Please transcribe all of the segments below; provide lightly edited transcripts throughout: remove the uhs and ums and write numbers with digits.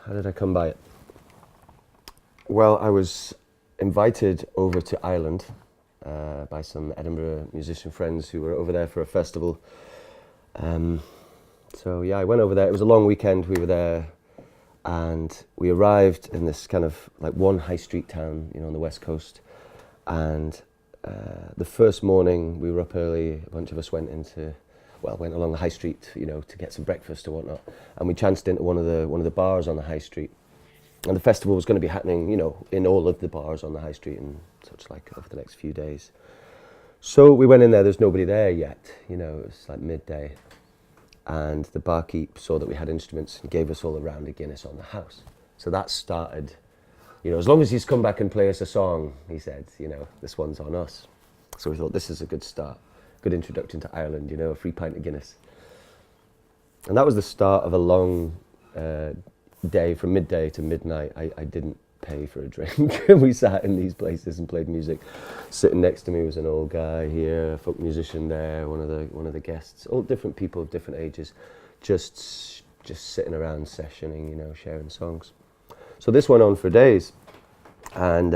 How did I come by it? Well, I was invited over to Ireland by some Edinburgh musician friends who were over there for a festival. So yeah, I went over there. It was a long weekend. We were there, and we arrived in this kind of like one high street town, on the west coast. And the first morning we were up early. A bunch of us went along the high street, to get some breakfast or whatnot. And we chanced into one of the bars on the high street. And the festival was going to be happening, in all of the bars on the high street and such like over the next few days. So we went in there. There's nobody there yet. It was like midday. And the barkeep saw that we had instruments and gave us all a round of Guinness on the house. So that started, as long as he's come back and play us a song, he said, this one's on us. So we thought this is a good start, good introduction to Ireland, a free pint of Guinness. And that was the start of a long day from midday to midnight. I didn't pay for a drink. We sat in these places and played music. Sitting next to me was an old guy here, a folk musician there, one of the guests, all different people of different ages, just sitting around sessioning, sharing songs. So this went on for days. And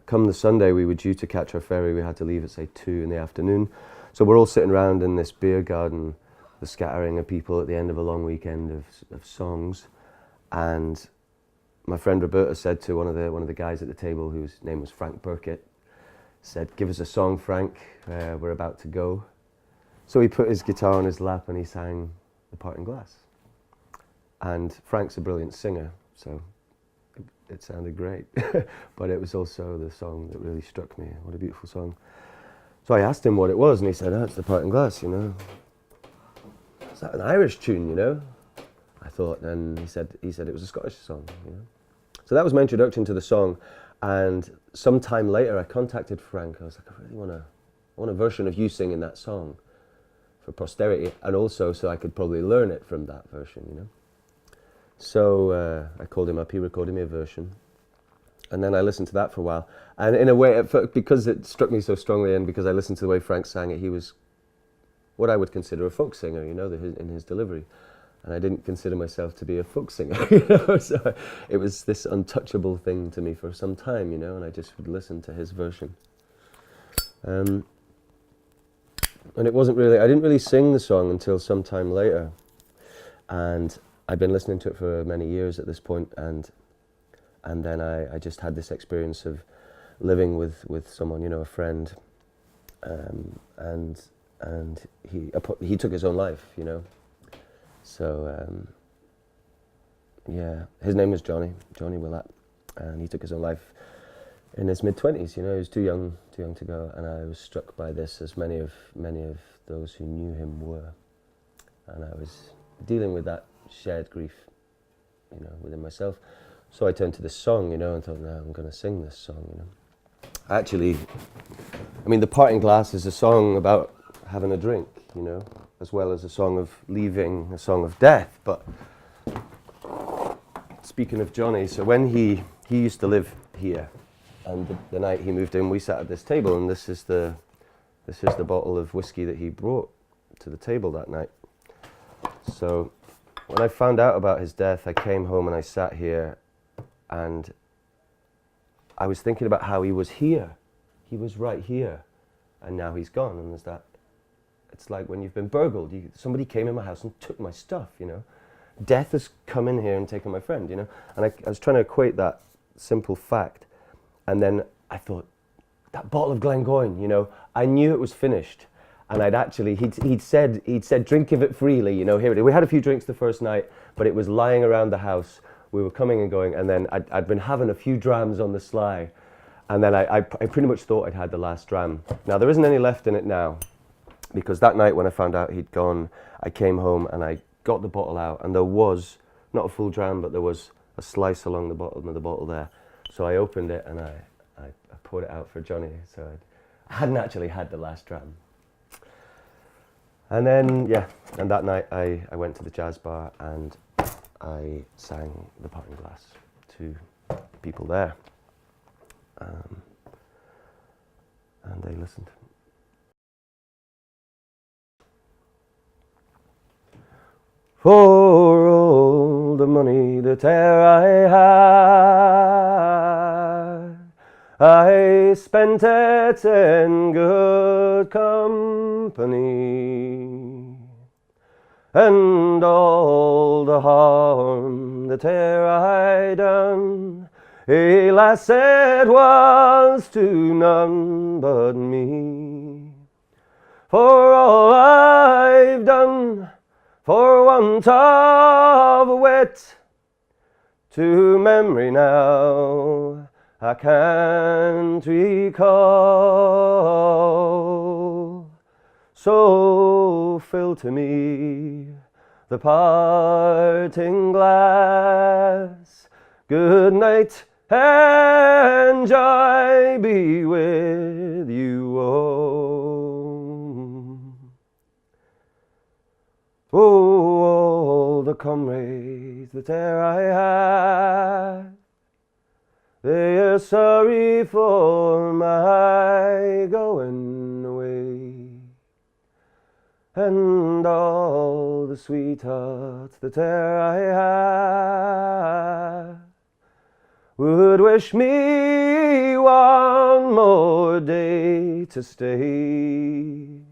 come the Sunday, we were due to catch our ferry. We had to leave at, say, 2 in the afternoon. So we're all sitting around in this beer garden, the scattering of people at the end of a long weekend of songs. And my friend Roberta said to one of the guys at the table, whose name was Frank Burkett, said, "Give us a song, Frank, we're about to go." So he put his guitar on his lap and he sang The Parting Glass. And Frank's a brilliant singer, so it sounded great. But it was also the song that really struck me. What a beautiful song. So I asked him what it was, and he said, "Oh, it's The Parting Glass, Is that an Irish tune, I thought, and he said it was a Scottish song, So that was my introduction to the song. And sometime later I contacted Frank. I was like, I really want a version of you singing that song for posterity, and also so I could probably learn it from that version, So I called him up, he recorded me a version. And then I listened to that for a while. And in a way, because it struck me so strongly, and because I listened to the way Frank sang it, he was what I would consider a folk singer, in his delivery. And I didn't consider myself to be a folk singer, So it was this untouchable thing to me for some time, and I just would listen to his version. And it wasn't really, I didn't really sing the song until some time later. And I'd been listening to it for many years at this point, and then I just had this experience of living with someone, a friend, and he took his own life, So his name was Jonny Willatt, and he took his own life in his mid-20s. He was too young to go, and I was struck by this, as many of those who knew him were, and I was dealing with that shared grief, within myself. So I turned to this song, and thought, no, I'm going to sing this song, Actually, The Parting Glass is a song about having a drink, as well as a song of leaving, a song of death. But speaking of Jonny, so when he used to live here, and the night he moved in, we sat at this table, and this is the bottle of whiskey that he brought to the table that night. So when I found out about his death, I came home and I sat here, and I was thinking about how he was here. He was right here, and now he's gone. And there's that. It's like when you've been burgled. Somebody came in my house and took my stuff, Death has come in here and taken my friend, And I was trying to equate that simple fact. And then I thought, that bottle of Glengoyne, I knew it was finished. And he'd said, drink of it freely, here it is. We had a few drinks the first night, but it was lying around the house. We were coming and going, and then I'd been having a few drams on the sly. And then I pretty much thought I'd had the last dram. Now, there isn't any left in it now, because that night when I found out he'd gone, I came home and I got the bottle out, and there was, not a full dram, but there was a slice along the bottom of the bottle there. So I opened it and I poured it out for Jonny, so I hadn't actually had the last dram. And then, and that night I went to the jazz bar and I sang The Parting Glass to people there. And they listened. For all the money that e'er I spent it in good company, and all the harm that e'er I done, alas, it was to none but me. For all I've done for want of wit, to memory now I can't recall. So fill to me the parting glass. Good night and joy be with you all. Oh, all the comrades that e'er I had, they are sorry for my going away. And all the sweethearts that e'er I had would wish me one more day to stay.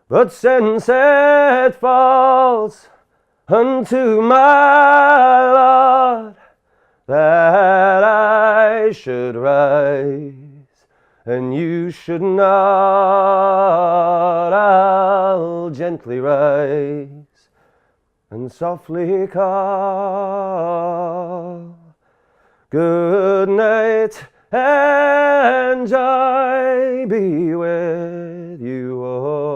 But since it falls unto my lot that I should rise and you should not, I'll gently rise and softly call. Good night and joy be with you all.